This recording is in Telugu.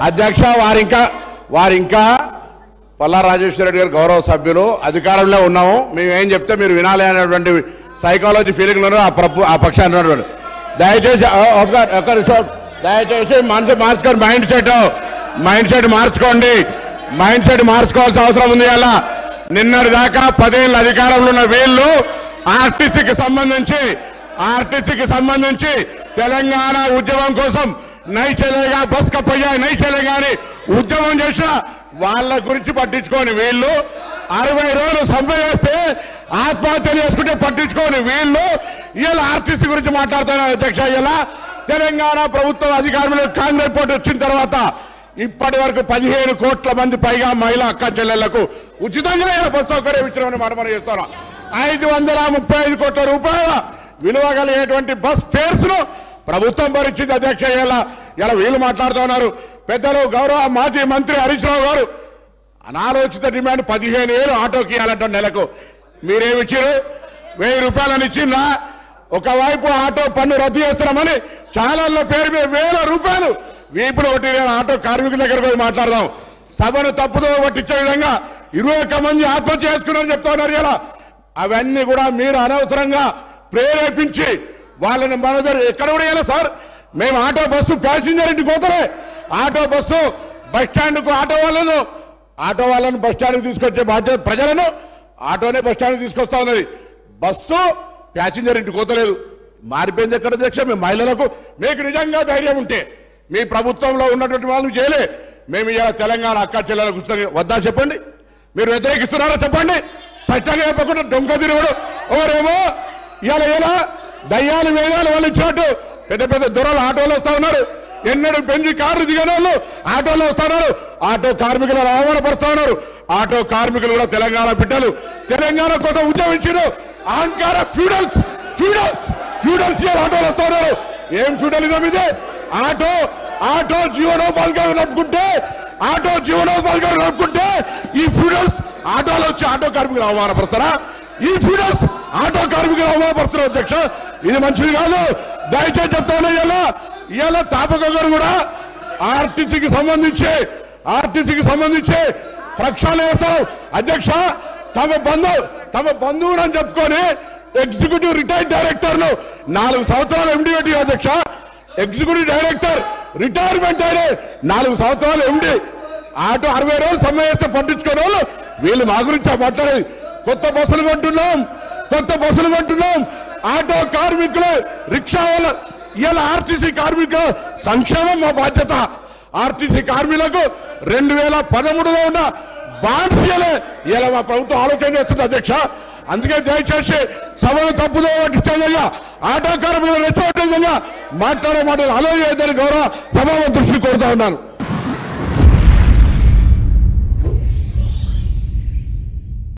అధ్యక్ష వారింకా పల్లా రాజేశ్వర రెడ్డి గారు గౌరవ సభ్యులు అధికారంలో ఉన్నాము మేము ఏం చెప్తే మీరు వినాలి అనేటువంటి సైకాలజీ ఫీలింగ్లో ఆ పక్షాన్ని ఉన్నటువంటి దయచేసి దయచేసి మనసు మార్చుకోండి మైండ్ సెట్ మార్చుకోండి మైండ్ సెట్ మార్చుకోవాల్సిన అవసరం ఉంది అలా నిన్నటి దాకా 10 ఏళ్ళ అధికారంలో ఉన్న వీళ్ళు ఆర్టీసీకి సంబంధించి తెలంగాణ ఉద్యమం కోసం నై చలేగా బస్ కప్పయ్యా నై చలేగా అని ఉద్యమం చేసిన వాళ్ళ గురించి పట్టించుకోని వీళ్ళు 60 రోజులు సమ్మె చేస్తే ఆత్మహత్యలు చేసుకుంటే పట్టించుకోని వీళ్ళు ఇలా ఆర్టీసీ గురించి మాట్లాడుతున్నారు అధ్యక్ష. ఇలా తెలంగాణ ప్రభుత్వం అధికారంలో కాంగ్రెస్ పార్టీ వచ్చిన తర్వాత ఇప్పటి వరకు 15 కోట్ల మంది పైగా మహిళా అక్క చెల్లెళ్లకు ఉచితంగా బస్ సౌకర్యం ఇచ్చినామని మనం చేస్తున్నాం. 535 కోట్ల రూపాయల విలువ కలిగేటువంటి బస్ ఫేర్స్ ను ప్రభుత్వం భరించింది అధ్యక్ష. ఇలా వీళ్ళు మాట్లాడుతున్నారు. పెద్దలు గౌరవ మాజీ మంత్రి హరీష్ రావు గారు అనాలోచిత డిమాండ్ 15,000 ఆటోకి ఇవ్వాలంట నెలకు. మీరేమిచ్చారు? 1000 రూపాయలని ఇచ్చిందా? ఒకవైపు ఆటో పన్ను రద్దు చేస్తున్నామని ఛానళ్ళ పేరు మీద 1000 రూపాయలు వీపులు కొట్టి ఆటో కార్మికుల దగ్గర పోయి మాట్లాడదాం. సభను తప్పుదో పట్టించే విధంగా 21 మంది ఆత్మహత్య చేసుకున్నారని చెప్తా ఉన్నారు. ఇలా అవన్నీ కూడా మీరు అనవసరంగా ప్రేరేపించి వాళ్ళని మన దగ్గర ఎక్కడ కూడా ఇలా సార్ మేము ఆటో బస్సు ప్యాసింజర్ ఇంటికి పోతలే ఆటో బస్సు బస్ స్టాండ్కు ఆటో వాళ్ళను బస్ స్టాండ్కి తీసుకొచ్చే బాధ్యత ప్రజలను ఆటోనే బస్ స్టాండ్కి తీసుకొస్తా ఉన్నది. బస్సు ప్యాసింజర్ ఇంటికి పోతలేదు. మారిపోయింది ఎక్కడ అధ్యక్ష? మేము మహిళలకు మీకు నిజంగా ధైర్యం ఉంటే మీ ప్రభుత్వంలో ఉన్నటువంటి వాళ్ళు చేయలే మేము ఇలా తెలంగాణ అక్క చెల్లెలకు వద్దా చెప్పండి. మీరు వ్యతిరేకిస్తున్నారో చెప్పండి. స్పష్టంగా చెప్పకుండా దొంగ తిరుగుడు ఎవరేమో ఇలా దయ్యాలు వేదాలు వాళ్ళు ఇచ్చినట్టు పెద్ద పెద్ద దొరలు ఆటోలు వస్తా ఉన్నారు. ఎన్నడూ పెంచి కారు దిగిన వాళ్ళు ఆటోలో వస్తా ఉన్నారు. ఆటో కార్మికులను అవమానపరుస్తా ఉన్నారు. ఆటో కార్మికులు కూడా తెలంగాణ బిడ్డలు తెలంగాణ కోసం ఉద్యమించారు. అహంకార ఫ్యూడల్స్ ఆటోలు వస్తా ఉన్నారు. ఏం ఫ్యూడలిజం ఇది? ఆటో జీవనోపాధిగా నడుపుకుంటే ఈ ఫ్యూడల్స్ ఆటోలు వచ్చి ఆటో కార్మికులు అవమానపరుస్తారా? ఈ ఫ్యూడల్స్ ఆటో కార్మికులు అవమానపరుస్తారు అధ్యక్ష. ఇది మంచిది కాదు. దయచేసి చెప్తాను. ఇలా తాపక గారు కూడా ఆర్టీసీకి సంబంధించి ప్రక్షాళన చేస్తాం అధ్యక్ష. తమ బంధువుడు అని చెప్పుకొని ఎగ్జిక్యూటివ్ రిటైర్డ్ డైరెక్టర్ ను 4 సంవత్సరాలు ఎండి పెట్టి అధ్యక్ష. ఎగ్జిక్యూటివ్ డైరెక్టర్ రిటైర్మెంట్ అయిన 4 సంవత్సరాలు ఎండి ఆటో 60 రోజులు సమ్మె చేస్తే పట్టించుకునే వాళ్ళు వీళ్ళు మా గురించి మాట్లాడేది. కొత్త బస్సులు కొంటున్నాం ఆటో కార్మికులు రిక్షా వాళ్ళ ఇలా ఆర్టీసీ కార్మికుల సంక్షేమం మా బాధ్యత. ఆర్టీసీ కార్మికులకు 2013లో ఉన్న బాండ్స్ ఇలా మా ప్రభుత్వం ఆలోచన చేస్తుంది అధ్యక్ష. అందుకే దయచేసి సభను తప్పుదో పట్టించే విధంగా ఆటో కార్మికులు రెచ్చగొట్టే విధంగా మాట్లాడే మాటలు ఆలోచన చేయదని గౌరవ సభాపతి దృష్టి కోరుతా ఉన్నాను.